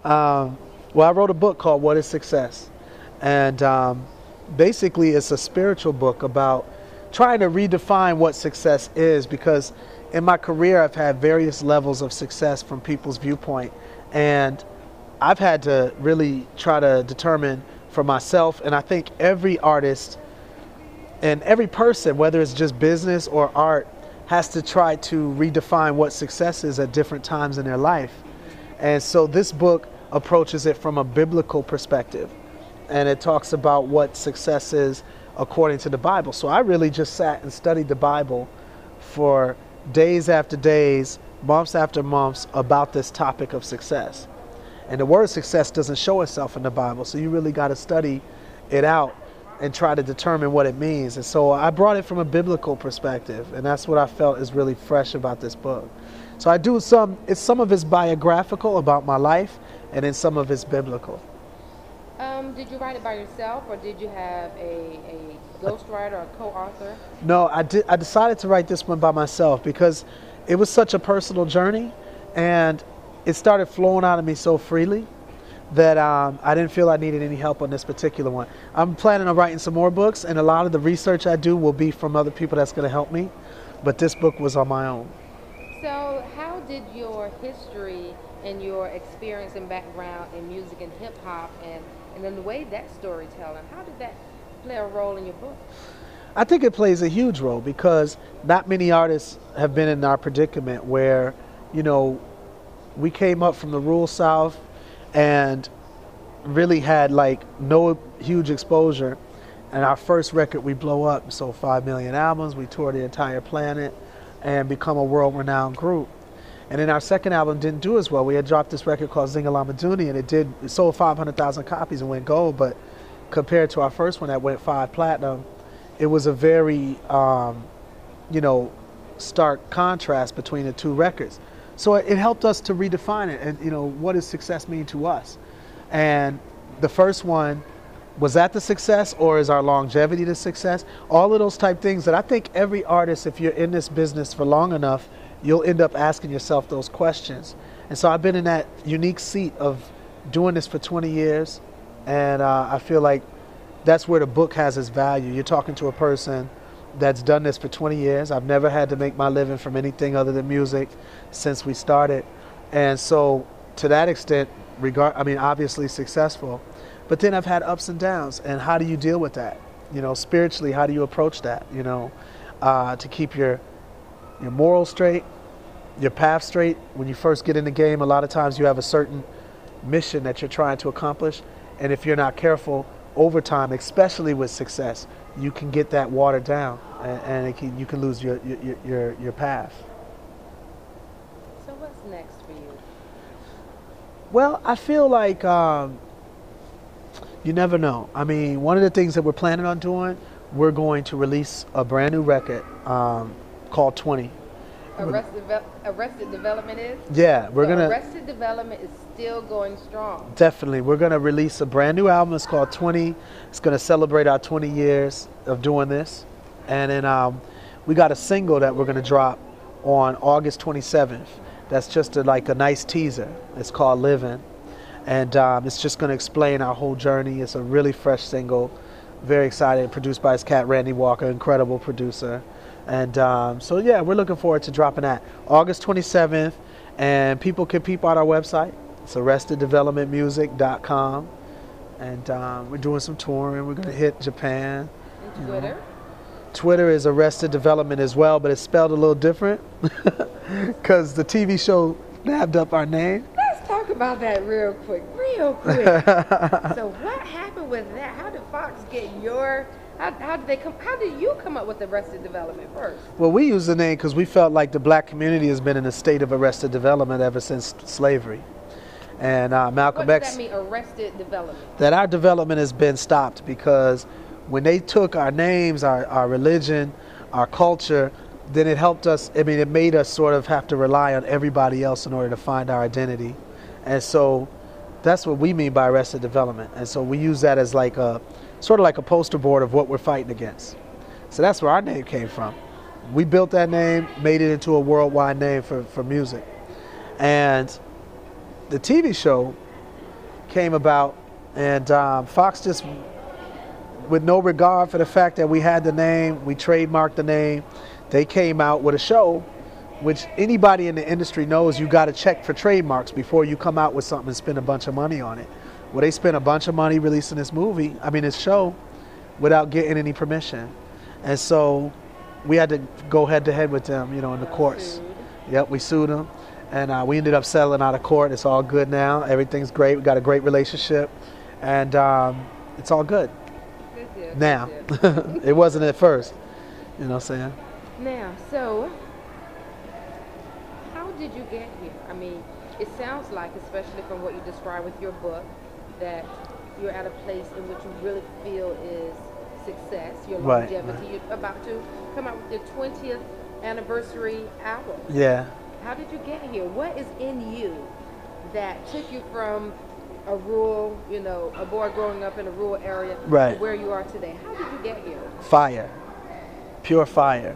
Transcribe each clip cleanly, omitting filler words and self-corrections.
Well, I wrote a book called What is Success? And basically, it's a spiritual book about trying to redefine what success is, because in my career, I've had various levels of success from people's viewpoint. And I've had to really try to determine for myself, and I think every artist and every person, whether it's just business or art, has to try to redefine what success is at different times in their life. And so this book approaches it from a biblical perspective, and it talks about what success is according to the Bible. So I really just sat and studied the Bible for days after days, months after months about this topic of success. And the word success doesn't show itself in the Bible, so you really got to study it out and try to determine what it means. And so I brought it from a biblical perspective, and that's what I felt is really fresh about this book. So I do some of it's biographical about my life, and then some of it's biblical. Did you write it by yourself, or did you have a ghostwriter or a co-author? No, I decided to write this one by myself because it was such a personal journey, and it started flowing out of me so freely that I didn't feel I needed any help on this particular one. I'm planning on writing some more books, and a lot of the research I do will be from other people that's going to help me, but this book was on my own. So how did your history and your experience and background in music and hip hop and then the way that storytelling, how did that play a role in your book? I think it plays a huge role because not many artists have been in our predicament where, you know, we came up from the rural South and really had like no huge exposure. And our first record, we blow up, sold 5 million albums, we toured the entire planet and become a world-renowned group. And then our second album didn't do as well. We had dropped this record called Zingalamiduni, and it sold 500,000 copies and went gold, but compared to our first one that went 5 platinum, it was a very, stark contrast between the two records. So it helped us to redefine it and, what does success mean to us? And the first one, was that the success or is our longevity the success? All of those type things that I think every artist, if you're in this business for long enough, you'll end up asking yourself those questions. And so I've been in that unique seat of doing this for 20 years. And I feel like that's where the book has its value. You're talking to a person that's done this for 20 years. I've never had to make my living from anything other than music since we started. And so to that extent, obviously successful. But then I've had ups and downs. And how do you deal with that? Spiritually, how do you approach that? To keep your morals straight, your path straight. When you first get in the game, a lot of times you have a certain mission that you're trying to accomplish. And if you're not careful, over time, especially with success, you can get that watered down, and you can lose your path. So what's next for you? Well, I feel like you never know. I mean, one of the things that we're planning on doing, we're going to release a brand new record called 20. Arrested Development is? Yeah, we're going to... Arrested Development is still going strong. Definitely. We're going to release a brand new album. It's called 20. It's going to celebrate our 20 years of doing this. And then we got a single that we're going to drop on August 27th. That's just a nice teaser. It's called Living. And it's just going to explain our whole journey. It's a really fresh single. Very excited. Produced by his cat, Randy Walker, incredible producer. And we're looking forward to dropping that August 27th. And people can peep out our website. It's arresteddevelopmentmusic.com. And we're doing some touring. We're going to hit Japan. And Twitter? Twitter is Arrested Development as well, but it's spelled a little different because the TV show nabbed up our name. Let's talk about that real quick. So what happened with that? How did Fox get your... How did you come up with Arrested Development first? Well, we used the name because we felt like the black community has been in a state of arrested development ever since slavery. And Malcolm X... What does that mean, arrested development? That our development has been stopped because when they took our names, our religion, our culture, then it helped us, it made us sort of have to rely on everybody else in order to find our identity. And so that's what we mean by arrested development. And so we use that as sort of like a poster board of what we're fighting against. So that's where our name came from. We built that name, made it into a worldwide name for music. And the TV show came about, and Fox just, with no regard for the fact that we had the name, we trademarked the name, they came out with a show, which anybody in the industry knows you got to check for trademarks before you come out with something and spend a bunch of money on it. Well, they spent a bunch of money releasing this show, without getting any permission. And so we had to go head to head with them, in the courts. Yep, we sued them. And we ended up settling out of court. It's all good now. Everything's great. We got a great relationship. And it's all good. Now. It wasn't at first. You know what I'm saying? Now, so how did you get here? I mean, it sounds like, especially from what you described with your book, that you're at a place in which you really feel is success, your longevity. You're about to come out with your 20th anniversary album. Yeah. How did you get here? What is in you that took you from a rural, a boy growing up in a rural area to where you are today? How did you get here? Fire. Pure fire.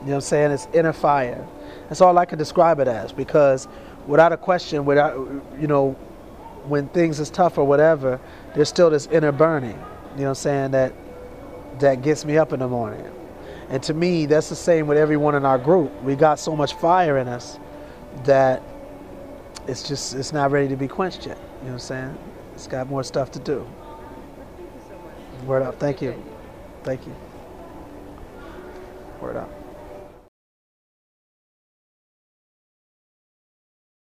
You know what I'm saying? It's inner fire. That's all I can describe it as, because without a question, when things is tough or whatever, there's still this inner burning, you know what I'm saying, that gets me up in the morning. And to me, that's the same with everyone in our group. We got so much fire in us that it's not ready to be quenched yet. You know what I'm saying? It's got more stuff to do. Thank you so much. Word up. Thank you. Thank you. Word up.